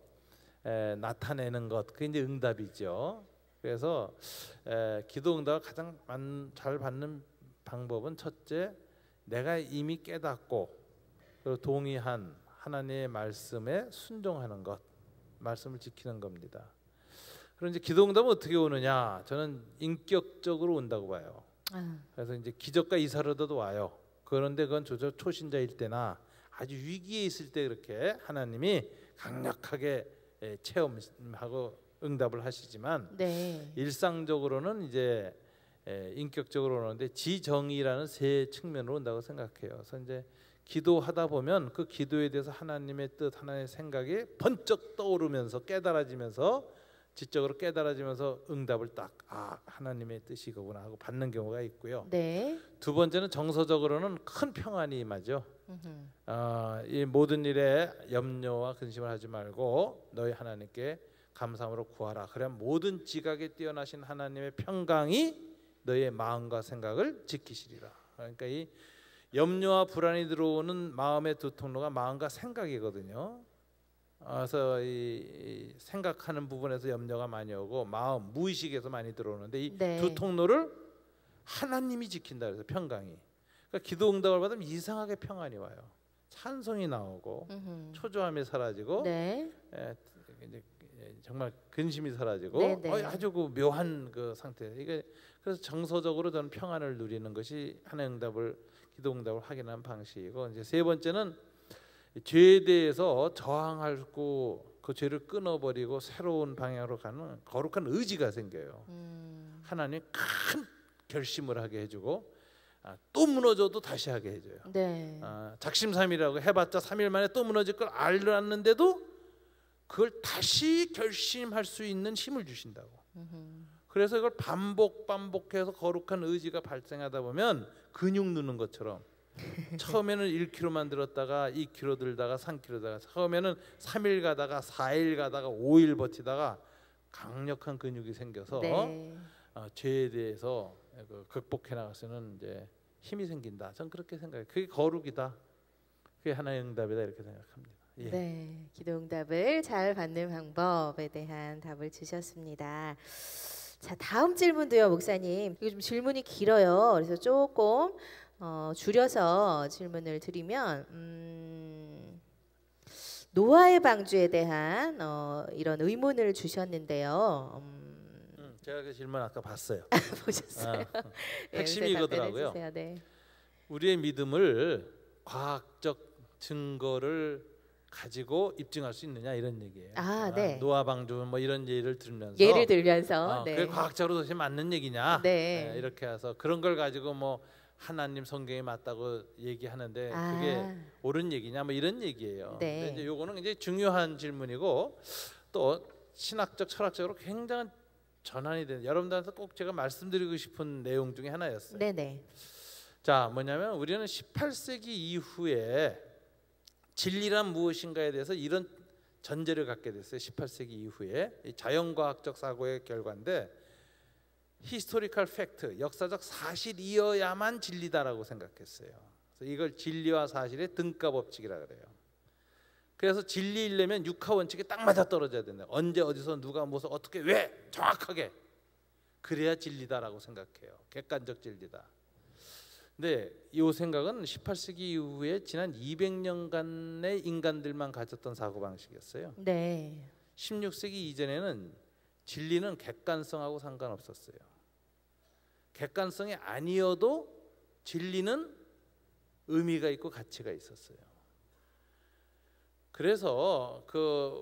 나타내는 것, 그게 이제 응답이죠. 그래서 기도 응답을 가장 잘 받는 방법은 첫째, 내가 이미 깨닫고 그리고 동의한 하나님의 말씀에 순종하는 것, 말씀을 지키는 겁니다. 그럼 이제 기도 응답은 어떻게 오느냐? 저는 인격적으로 온다고 봐요. 그래서 이제 기적과 이사로도 와요. 그런데 그건 초신자일 때나 아주 위기에 있을 때 그렇게 하나님이 강력하게 체험하고 응답을 하시지만, 네. 일상적으로는 이제 인격적으로 오는데 지정의라는 세 측면으로 온다고 생각해요. 그래서 이제 기도하다 보면 그 기도에 대해서 하나님의 뜻, 하나님의 생각이 번쩍 떠오르면서 깨달아지면서 지적으로 깨달아지면서 응답을 딱 하나님의 뜻이구나 하고 받는 경우가 있고요. 네. 두 번째는 정서적으로는 큰 평안이 임하죠. 이 모든 일에 염려와 근심을 하지 말고 너희 하나님께 감사함으로 구하라. 그래야 모든 지각에 뛰어나신 하나님의 평강이 너의 마음과 생각을 지키시리라. 그러니까 이 염려와 불안이 들어오는 마음의 두 통로가 마음과 생각이거든요. 그래서 이 생각하는 부분에서 염려가 많이 오고 마음, 무의식에서 많이 들어오는데 이 두 통로를 하나님이 지킨다 그래서 평강이. 그러니까 기도 응답을 받으면 이상하게 평안이 와요. 찬송이 나오고 초조함이 사라지고 이제 정말 근심이 사라지고 아주 그 묘한 그 상태. 이게 그래서 정서적으로 저는 평안을 누리는 것이 하나의 응답을, 기도 응답을 확인하는 방식이고, 이제 세 번째는 죄에 대해서 저항하고 그 죄를 끊어버리고 새로운 방향으로 가는 거룩한 의지가 생겨요. 하나님 큰 결심을 하게 해주고 또 무너져도 다시 하게 해줘요. 네. 작심삼일이라고 해봤자 3일 만에 또 무너질 걸 알았는데도 그걸 다시 결심할 수 있는 힘을 주신다고. 그래서 이걸 반복해서 거룩한 의지가 발생하다 보면 근육 누는 것처럼 처음에는 1kg만 들었다가 2kg 들다가 3kg 들다가 처음에는 3일 가다가 4일 가다가 5일 버티다가 강력한 근육이 생겨서 죄에 대해서 극복해 나갈 수 있는 이제 힘이 생긴다. 전 그렇게 생각해요. 그게 거룩이다. 그게 하나의 응답이다 이렇게 생각합니다. 예. 네, 기도 응답을 잘 받는 방법에 대한 답을 주셨습니다. 자, 다음 질문도요, 목사님. 이거 좀 질문이 길어요. 그래서 조금 줄여서 질문을 드리면 노아의 방주에 대한 이런 의문을 주셨는데요. 제가 그 질문 아까 봤어요. 보셨어요? 핵심이거든요. 네. 우리의 믿음을 과학적 증거를 가지고 입증할 수 있느냐 이런 얘기예요. 네. 노아 방주 뭐 이런 예를 들면서 그게 과학적으로 도대체 맞는 얘기냐 이렇게 해서 그런 걸 가지고 뭐 하나님 성경이 맞다고 얘기하는데 그게 옳은 얘기냐 뭐 이런 얘기예요. 근데 이제 요거는 굉장히 중요한 질문이고 또 신학적 철학적으로 굉장한 전환이 된 여러분들한테 꼭 제가 말씀드리고 싶은 내용 중에 하나였어요. 네네. 자, 뭐냐면 우리는 18세기 이후에 진리란 무엇인가에 대해서 이런 전제를 갖게 됐어요. 18세기 이후에 이 자연과학적 사고의 결과인데 히스토리컬 팩트, 역사적 사실이어야만 진리다라고 생각했어요. 그래서 이걸 진리와 사실의 등가 법칙이라 그래요. 그래서 진리이려면 육하 원칙에 딱 맞아 떨어져야 된다. 언제 어디서 누가 무엇을 어떻게 왜 정확하게 그래야 진리다라고 생각해요. 객관적 진리다. 근데 이 생각은 18세기 이후에 지난 200년간의 인간들만 가졌던 사고방식이었어요. 네. 16세기 이전에는 진리는 객관성하고 상관없었어요. 객관성이 아니어도 진리는 의미가 있고 가치가 있었어요. 그래서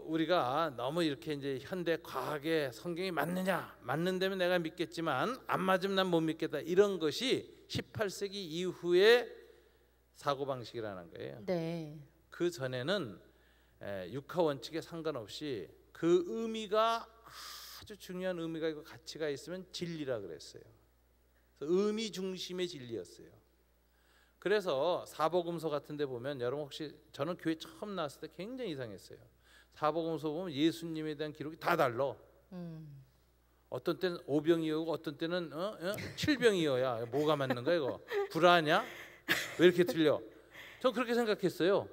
우리가 너무 이렇게 이제 현대 과학에 성경이 맞느냐, 맞는다면 내가 믿겠지만 안 맞으면 난 못 믿겠다, 이런 것이 18세기 이후의 사고 방식이라는 거예요. 네. 그 전에는 육하 원칙에 상관없이 그 의미가 아주 중요한 의미가 있고 가치가 있으면 진리라 그랬어요. 그래서 의미 중심의 진리였어요. 그래서 사복음서 같은 데 보면 여러분 혹시 저는 교회 처음 나왔을 때 굉장히 이상했어요. 사복음서 보면 예수님에 대한 기록이 다 달라. 어떤 때는 5병이어고 어떤 때는 7병이어야 뭐가 맞는 거야 이거? 불화냐? 왜 이렇게 틀려? 전 그렇게 생각했어요.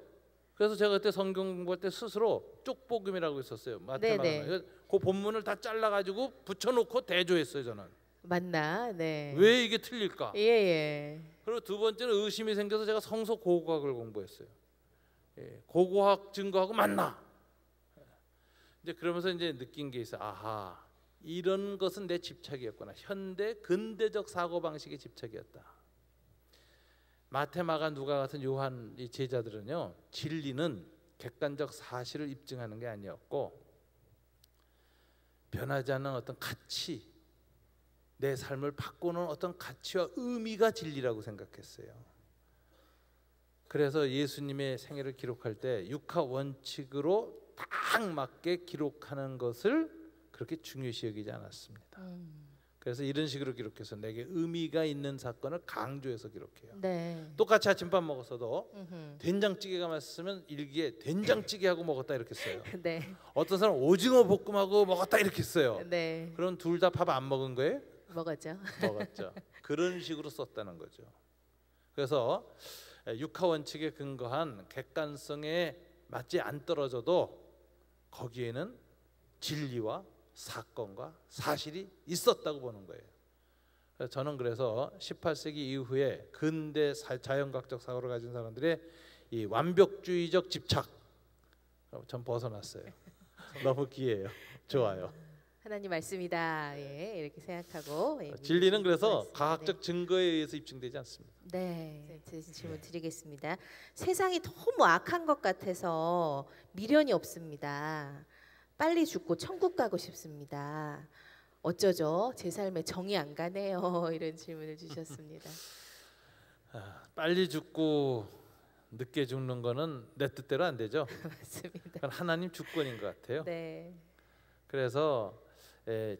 그래서 제가 그때 성경 공부할 때 스스로 쪽복음이라고 했었어요. 마태마가. 그 본문을 다 잘라가지고 붙여놓고 대조했어요 저는. 맞나? 네. 왜 이게 틀릴까? 예. 그리고 두 번째는 의심이 생겨서 제가 성서 고고학을 공부했어요. 고고학 증거하고 맞나? 이제 그러면서 이제 느낀 게 있어요. 아하, 이런 것은 내 집착이었구나. 현대 근대적 사고 방식의 집착이었다. 마테마가 누가 같은 요한 이 제자들은요, 진리는 객관적 사실을 입증하는 게 아니었고 변하지 않는 어떤 가치, 내 삶을 바꾸는 어떤 가치와 의미가 진리라고 생각했어요. 그래서 예수님의 생애를 기록할 때 육하 원칙으로 딱 맞게 기록하는 것을 그렇게 중요시 여기지 않았습니다. 그래서 이런 식으로 기록해서 내게 의미가 있는 사건을 강조해서 기록해요. 네. 똑같이 아침밥 먹었어도 된장찌개가 맛있으면 일기에 된장찌개하고 먹었다 이렇게 써요. 네. 어떤 사람은 오징어 볶음하고 먹었다 이렇게 써요. 네. 그럼 둘 다 밥 안 먹은 거예요? 먹었죠. 먹었죠. 그런 식으로 썼다는 거죠. 그래서 육하 원칙에 근거한 객관성에 맞지 않더라도 거기에는 진리와 사건과 사실이 있었다고 보는 거예요. 그래서 저는 그래서 18세기 이후에 근대 자연과학적 사고를 가진 사람들의 이 완벽주의적 집착 전 벗어났어요. 너무 귀해요. 좋아요. 하나님 말씀이다. 예, 이렇게 생각하고 진리는 그래서 말씀. 과학적 증거에 의해서 입증되지 않습니다. 네, 질문 드리겠습니다. 세상이 너무 악한 것 같아서 미련이 없습니다. 빨리 죽고 천국 가고 싶습니다. 어쩌죠? 제 삶에 정이 안 가네요. 이런 질문을 주셨습니다. 빨리 죽고 늦게 죽는 거는 내 뜻대로 안 되죠. 맞습니다. 그건 하나님 주권인 것 같아요. 네. 그래서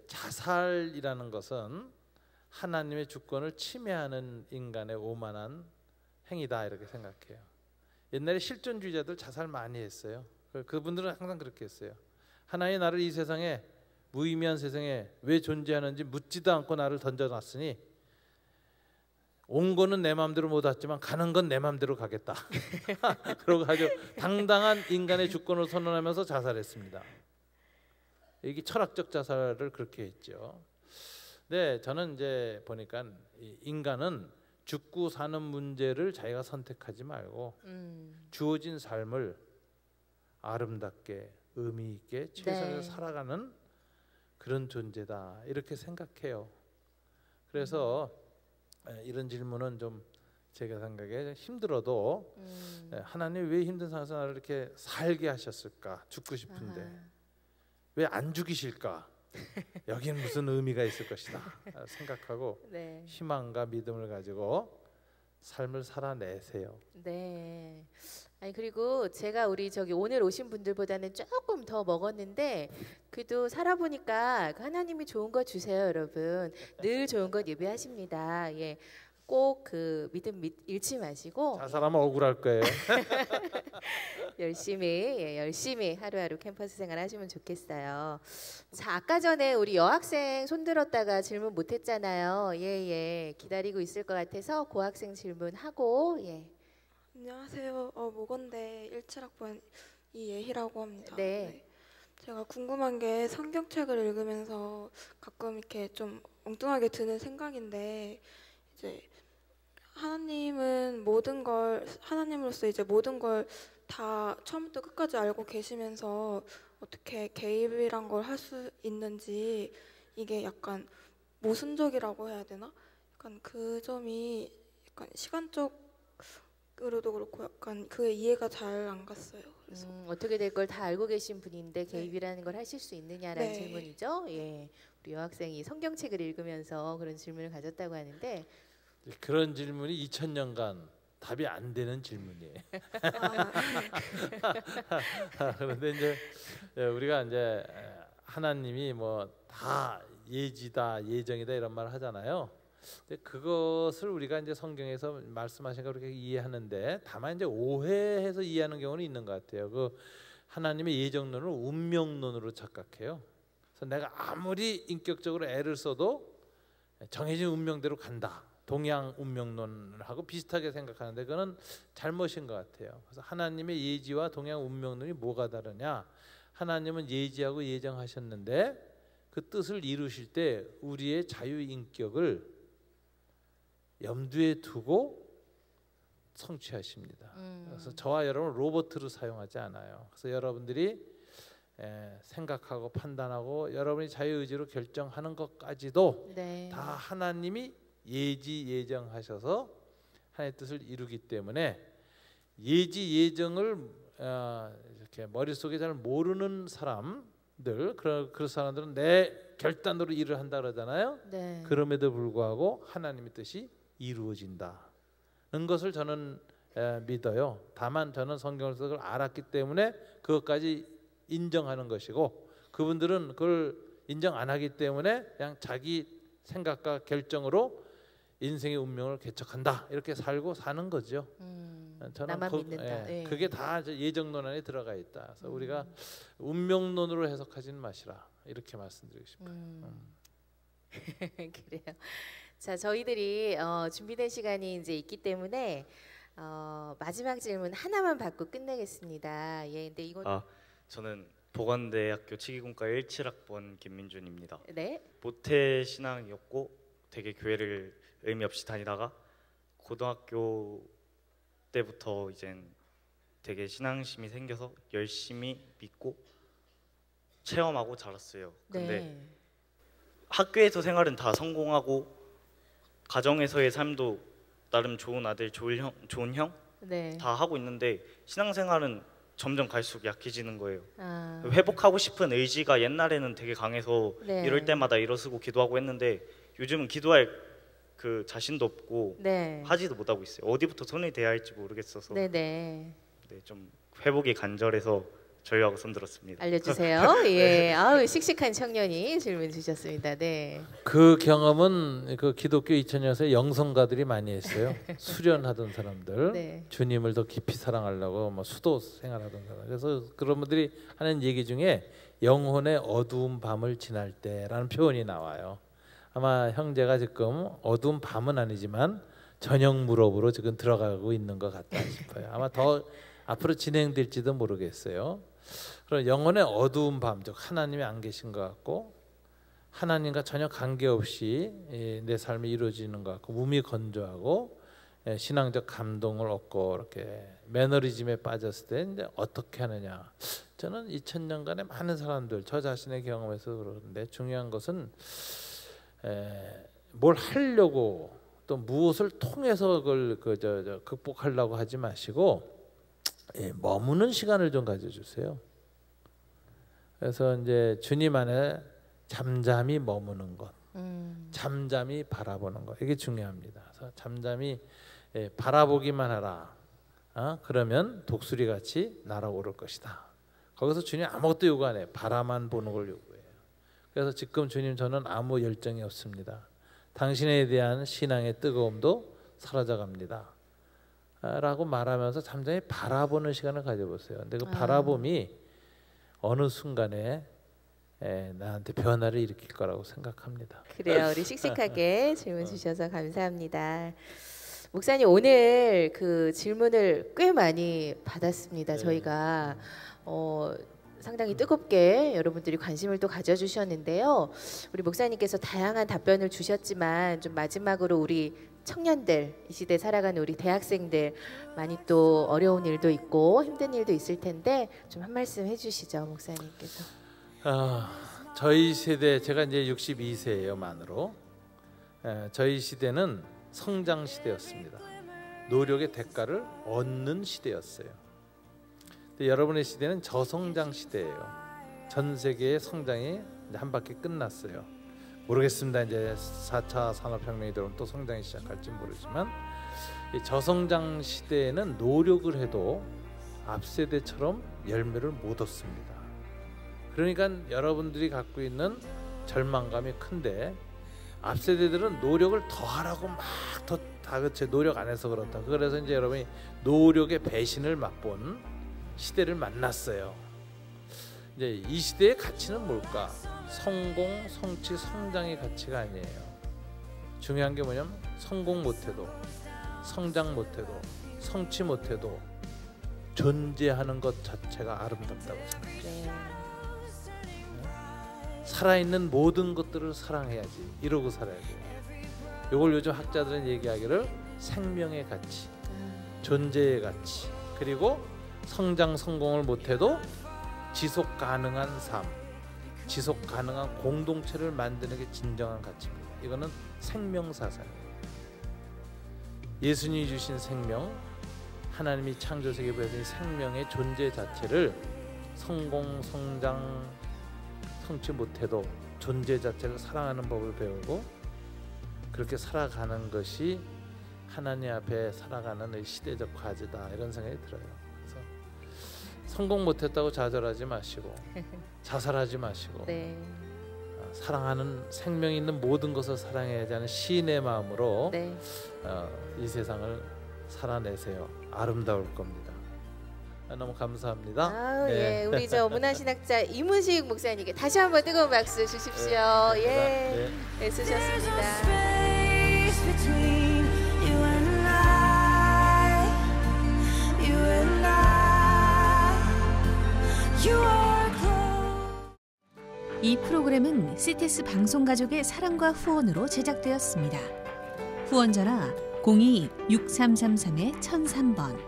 자살이라는 것은 하나님의 주권을 침해하는 인간의 오만한 행위다 이렇게 생각해요. 옛날에 실존주의자들 자살 많이 했어요. 그분들은 항상 그렇게 했어요. 하나님 나를 이 세상에 무의미한 세상에 왜 존재하는지 묻지도 않고 나를 던져놨으니 온 거는 내 마음대로 못 왔지만 가는 건 내 마음대로 가겠다. 그러고 아주 당당한 인간의 주권을 선언하면서 자살했습니다. 이게 철학적 자살을 그렇게 했죠. 네, 저는 이제 보니까 인간은 죽고 사는 문제를 자기가 선택하지 말고 주어진 삶을 아름답게 의미 있게 최선을 네. 살아가는 그런 존재다 이렇게 생각해요. 그래서 이런 질문은 좀 제가 생각에 힘들어도 하나님 왜 힘든 상황에서 나를 이렇게 살게 하셨을까? 죽고 싶은데 왜 안 죽이실까? 여기는 무슨 의미가 있을 것이다 생각하고 네. 희망과 믿음을 가지고 삶을 살아내세요. 네. 아니 그리고 제가 우리 저기 오늘 오신 분들보다는 조금 더 먹었는데 그래도 살아보니까 하나님이 좋은 거 주세요, 여러분. 늘 좋은 것 예배하십니다. 예. 꼭 그 믿음 잃지 마시고 자살하면 억울할 거예요. 열심히 하루하루 캠퍼스 생활 하시면 좋겠어요. 자, 아까 전에 우리 여학생 손 들었다가 질문 못 했잖아요. 예. 기다리고 있을 것 같아서 고학생 질문하고 예. 안녕하세요. 모건대 17학번 이예희라고 합니다. 네. 제가 궁금한 게 성경책을 읽으면서 가끔 이렇게 좀 엉뚱하게 드는 생각인데 이제 하나님으로서 이제 모든 걸 다 처음부터 끝까지 알고 계시면서 어떻게 개입이란 걸 할 수 있는지 이게 약간 모순적이라고 해야 되나? 약간 그 점이 약간 시간적으로도 그렇고 약간 그 이해가 잘 안 갔어요. 그래서 어떻게 될 걸 다 알고 계신 분인데 개입이라는 걸 하실 수 있느냐라는 네. 질문이죠. 예. 우리 여학생이 성경책을 읽으면서 그런 질문을 가졌다고 하는데 그런 질문이 2000년간 답이 안 되는 질문이에요. 그런데 이제 우리가 이제 하나님이 뭐 다 예지다, 예정이다 이런 말을 하잖아요. 근데 그것을 우리가 이제 성경에서 말씀하신 걸 그렇게 이해하는데 다만 이제 오해해서 이해하는 경우는 있는 것 같아요. 그 하나님의 예정론을 운명론으로 착각해요. 그래서 내가 아무리 인격적으로 애를 써도 정해진 운명대로 간다. 동양 운명론하고 비슷하게 생각하는데 그거는 잘못인 것 같아요. 그래서 하나님의 예지와 동양 운명론이 뭐가 다르냐? 하나님은 예지하고 예정하셨는데 그 뜻을 이루실 때 우리의 자유인격을 염두에 두고 성취하십니다. 그래서 저와 여러분 로봇으로 사용하지 않아요. 그래서 여러분들이 생각하고 판단하고 여러분이 자유의지로 결정하는 것까지도 네. 다 하나님이 예지 예정하셔서 하나님의 뜻을 이루기 때문에 예지 예정을 이렇게 머릿속에 잘 모르는 사람들 그런 사람들은 내 결단으로 일을 한다 그러잖아요. 네. 그럼에도 불구하고 하나님의 뜻이 이루어진다는 것을 저는 믿어요. 다만 저는 성경을 써서 알았기 때문에 그것까지 인정하는 것이고 그분들은 그걸 인정 안 하기 때문에 그냥 자기 생각과 결정으로 인생의 운명을 개척한다 이렇게 살고 사는 거죠. 저는 나만 믿는다. 예. 그게 다 예정론 안에 들어가 있다. 그래서 우리가 운명론으로 해석하지는 마시라 이렇게 말씀드리고 싶어요. 그래요. 자, 저희들이 준비된 시간이 이제 있기 때문에 마지막 질문 하나만 받고 끝내겠습니다. 예, 근데 이건 저는 보건대학교 치기공과 17학번 김민준입니다. 네. 모태 신앙이었고 되게 교회를 의미 없이 다니다가 고등학교 때부터 이젠 되게 신앙심이 생겨서 열심히 믿고 체험하고 자랐어요. 근데 네. 학교에서 생활은 다 성공하고 가정에서의 삶도 나름 좋은 아들, 좋은 형 다 네. 하고 있는데 신앙생활은 점점 갈수록 약해지는 거예요. 아, 회복하고 싶은 의지가 옛날에는 되게 강해서 네. 이럴 때마다 일어서고 기도하고 했는데 요즘은 기도할 그 자신도 없고 네. 하지도 못하고 있어요. 어디부터 손을 대야 할지 모르겠어서 네네. 네, 좀 회복이 간절해서 저희하고 손들었습니다. 알려주세요. 예, 아우 씩씩한 청년이 질문 주셨습니다. 네. 그 경험은 그 기독교 2000년에 영성가들이 많이 했어요. 수련하던 사람들, 네. 주님을 더 깊이 사랑하려고 뭐 수도 생활하던 사람. 그래서 그런 분들이 하는 얘기 중에 영혼의 어두운 밤을 지날 때라는 표현이 나와요. 아마 형제가 지금 어두운 밤은 아니지만 저녁 무렵으로 지금 들어가고 있는 것 같다 싶어요. 아마 더 앞으로 진행될지도 모르겠어요. 그런 영혼의 어두운 밤, 즉 하나님이 안 계신 것 같고 하나님과 전혀 관계없이 내 삶이 이루어지는 것 같고 몸이 건조하고 신앙적 감동을 얻고 이렇게 매너리즘에 빠졌을 때 이제 어떻게 하느냐. 저는 2000년간의 많은 사람들 저 자신의 경험에서 그러는데 중요한 것은 뭘 하려고 또 무엇을 통해서 그걸 극복하려고 하지 마시고 머무는 시간을 좀 가져주세요. 그래서 이제 주님 안에 잠잠히 머무는 것, 잠잠히 바라보는 것 이게 중요합니다. 그래서 잠잠히 바라보기만 하라. 그러면 독수리 같이 날아오를 것이다. 거기서 주님 아무것도 요구 안 해. 바라만 보는 걸 요구해요. 그래서 지금 주님 저는 아무 열정이 없습니다. 당신에 대한 신앙의 뜨거움도 사라져갑니다. 라고 말하면서 잠잠히 바라보는 시간을 가져보세요. 근데 그 바라봄이 어느 순간에 나한테 변화를 일으킬 거라고 생각합니다. 그래요. 우리 씩씩하게 질문 주셔서 감사합니다. 목사님 오늘 그 질문을 꽤 많이 받았습니다. 저희가 상당히 뜨겁게 여러분들이 관심을 또 가져주셨는데요. 우리 목사님께서 다양한 답변을 주셨지만 좀 마지막으로 우리 청년들, 이 시대 살아가는 우리 대학생들 많이 또 어려운 일도 있고 힘든 일도 있을 텐데 좀 한 말씀 해주시죠, 목사님께서. 저희 세대, 제가 이제 62세예요, 만으로. 저희 시대는 성장 시대였습니다. 노력의 대가를 얻는 시대였어요. 근데 여러분의 시대는 저성장 시대예요. 전 세계의 성장이 이제 한 바퀴 끝났어요. 모르겠습니다. 이제 4차 산업혁명이 들어오면 또 성장이 시작할지 모르지만 이 저성장 시대에는 노력을 해도 앞 세대처럼 열매를 못 얻습니다. 그러니까 여러분들이 갖고 있는 절망감이 큰데 앞 세대들은 노력을 더 하라고 막 더 다그쳐 노력 안 해서 그렇다. 그래서 이제 여러분이 노력의 배신을 맛본 시대를 만났어요. 이제 이 시대의 가치는 뭘까? 성공, 성취, 성장의 가치가 아니에요. 중요한 게 뭐냐면 성공 못해도, 성장 못해도, 성취 못해도 존재하는 것 자체가 아름답다고 생각해요. 살아있는 모든 것들을 사랑해야지. 이러고 살아야 돼요. 이걸 요즘 학자들은 얘기하기를 생명의 가치, 존재의 가치, 그리고 성장 성공을 못해도 지속 가능한 삶, 지속 가능한 공동체를 만드는 게 진정한 가치입니다. 이거는 생명사상이에요. 예수님이 주신 생명, 하나님이 창조세계에 보여준 생명의 존재 자체를 성공, 성장, 성취 못해도 존재 자체를 사랑하는 법을 배우고 그렇게 살아가는 것이 하나님 앞에 살아가는 시대적 과제다, 이런 생각이 들어요. 그래서 성공 못했다고 좌절하지 마시고 자살하지 마시고 사랑하는 생명 있는 모든 것을 사랑해야지 하는 시인의 마음으로 이 세상을 살아내세요. 아름다울 겁니다. 너무 감사합니다. 예, 우리 저 문화신학자 이문식 목사님께 다시 한번 뜨거운 박수 주십시오. 예, 애쓰셨습니다. 이 프로그램은 시테스 방송가족의 사랑과 후원으로 제작되었습니다. 후원전화 02-6333-1003번,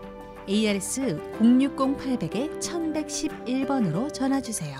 ARS 060-800-1111번으로 전화주세요.